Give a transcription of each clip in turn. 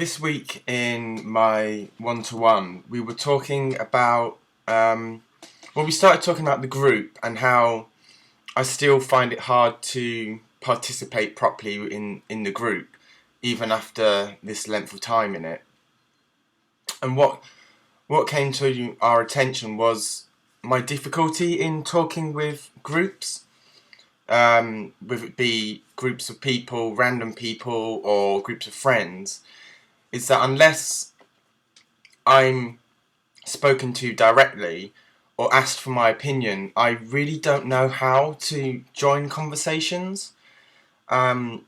This week in my one-to-one, we were talking about, we started talking about the group and how I still find it hard to participate properly in the group, even after this length of time in it. And what came to our attention was my difficulty in talking with groups, whether it be groups of people, random people, or groups of friends, is that unless I'm spoken to directly or asked for my opinion, I really don't know how to join conversations. Or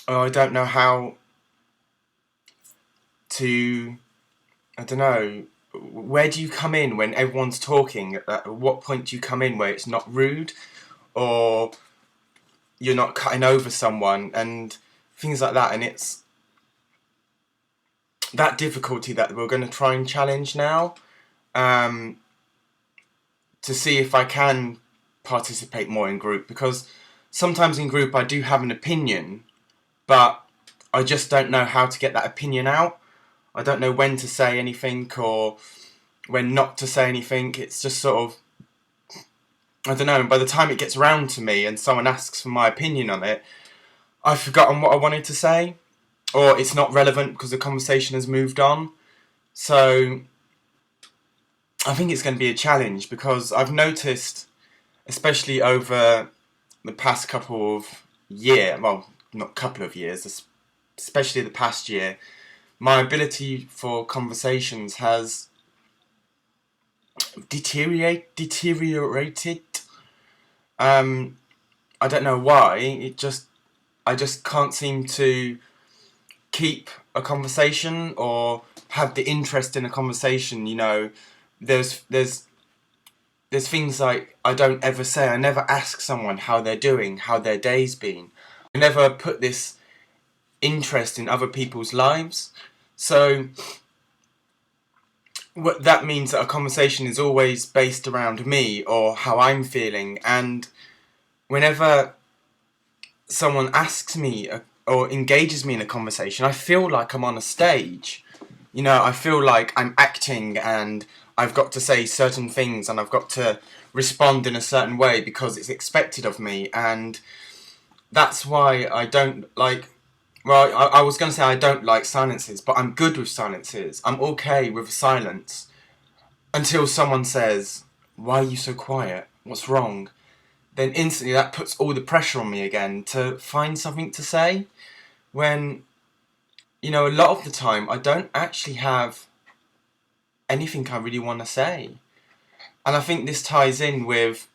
I don't know how to, I don't know, where do you come in when everyone's talking? At what point do you come in where it's not rude or you're not cutting over someone and things like that? And it's that difficulty that we're going to try and challenge now, to see if I can participate more in group, because sometimes in group I do have an opinion, but I just don't know how to get that opinion out. I don't know when to say anything or when not to say anything. It's just sort of, I don't know, and by the time it gets round to me and someone asks for my opinion on it, I've forgotten what I wanted to say, or it's not relevant because the conversation has moved on. So I think it's going to be a challenge, because I've noticed, especially over the past couple of years, well, not couple of years, especially the past year, my ability for conversations has deteriorated. I don't know why. I just can't seem to keep a conversation or have the interest in a conversation. You know, there's things like I don't ever say. I never ask someone how they're doing, how their day's been. I never put this interest in other people's lives. So what that means, that a conversation is always based around me or how I'm feeling, and whenever someone asks me or engages me in a conversation, I feel like I'm on a stage. You know, I feel like I'm acting and I've got to say certain things and I've got to respond in a certain way because it's expected of me, and that's why I don't like, well, I was going to say I don't like silences, but I'm good with silences. I'm okay with silence until someone says, "Why are you so quiet? What's wrong?" Then instantly that puts all the pressure on me again to find something to say, when, you know, a lot of the time I don't actually have anything I really want to say. And I think this ties in with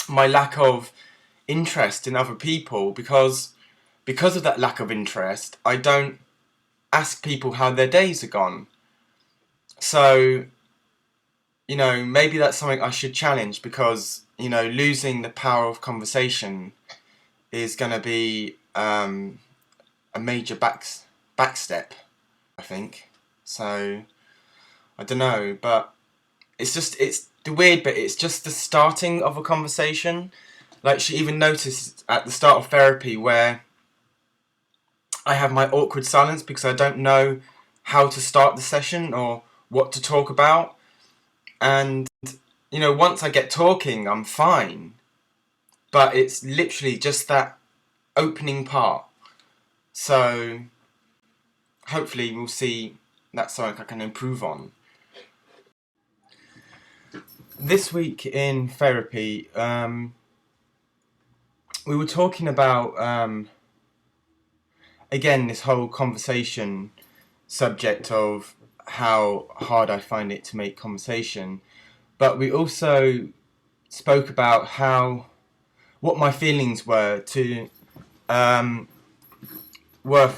my lack of interest in other people, because of that lack of interest, I don't ask people how their days are gone. So, you know, maybe that's something I should challenge, because, you know, losing the power of conversation is going to be a major backstep, I think. So, I don't know, but it's the weird bit, it's just the starting of a conversation. Like, she even noticed at the start of therapy where I have my awkward silence because I don't know how to start the session or what to talk about. And, you know, once I get talking, I'm fine. But it's literally just that opening part. So, hopefully we'll see that's something I can improve on. This week in therapy, we were talking about, again, this whole conversation subject of how hard I find it to make conversation. But we also spoke about what my feelings were for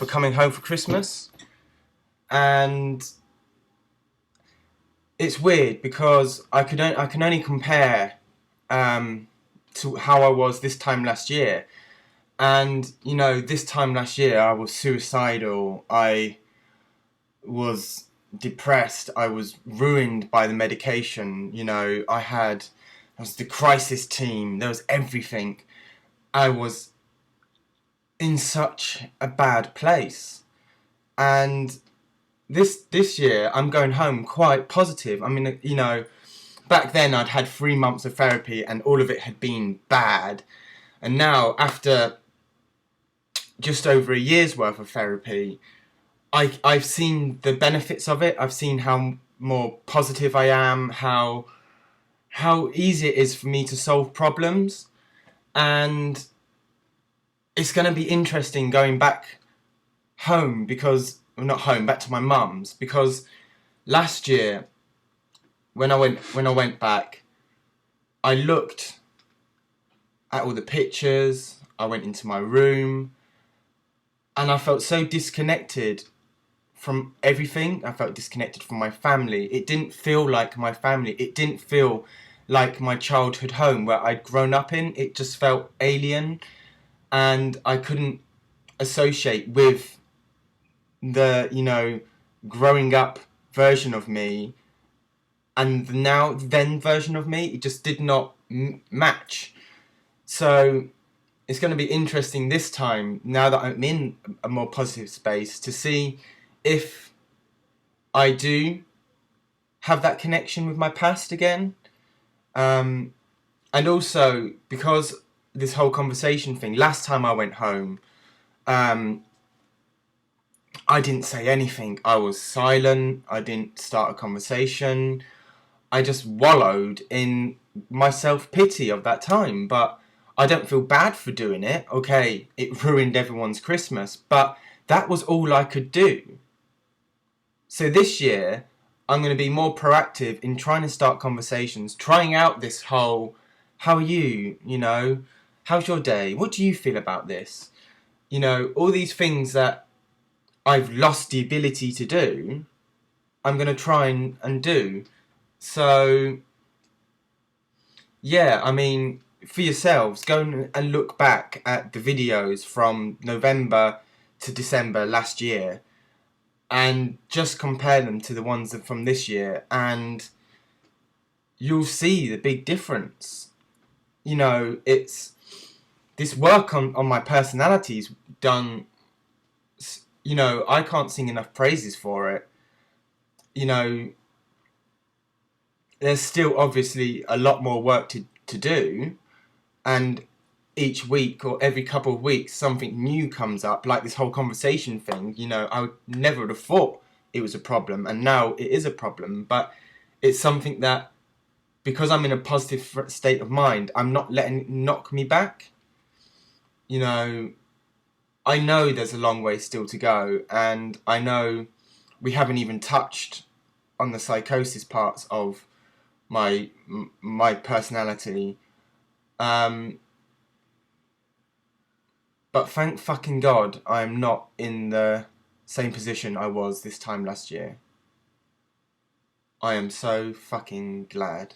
coming home for Christmas. And it's weird because I can only compare to how I was this time last year. And, you know, this time last year I was suicidal, I was depressed, I was ruined by the medication, you know, I was the crisis team, there was everything. I was in such a bad place. And this year I'm going home quite positive. I mean, you know, back then I'd had 3 months of therapy and all of it had been bad. And now, after just over a year's worth of therapy, I've seen the benefits of it. I've seen how more positive I am, how easy it is for me to solve problems. And it's going to be interesting going back home, because, well, not home, back to my mum's, because last year when I went back, I looked at all the pictures, I went into my room, and I felt so disconnected from everything. I felt disconnected from my family. It didn't feel like my family. It didn't feel like my childhood home where I'd grown up in. It just felt alien, and I couldn't associate with the, you know, growing up version of me and the now then version of me. It just did not match. So it's going to be interesting this time, now that I'm in a more positive space, to see if I do have that connection with my past again. And also, because this whole conversation thing, last time I went home, I didn't say anything. I was silent. I didn't start a conversation. I just wallowed in my self-pity of that time. But I don't feel bad for doing it. Okay, it ruined everyone's Christmas, but that was all I could do. So this year, I'm going to be more proactive in trying to start conversations, trying out this whole, how are you? You know, how's your day? What do you feel about this? You know, all these things that I've lost the ability to do, I'm going to try and do. So, yeah, I mean, for yourselves, go and look back at the videos from November to December last year and just compare them to the ones from this year, and you'll see the big difference. You know, it's this work on my personality's done. You know, I can't sing enough praises for it. You know, there's still obviously a lot more work to do, and each week or every couple of weeks something new comes up, like this whole conversation thing. You know, I would never have thought it was a problem, and now it is a problem, but it's something that, because I'm in a positive state of mind, I'm not letting it knock me back. You know, I know there's a long way still to go, and I know we haven't even touched on the psychosis parts of my personality. But thank fucking God I'm not in the same position I was this time last year. I am so fucking glad.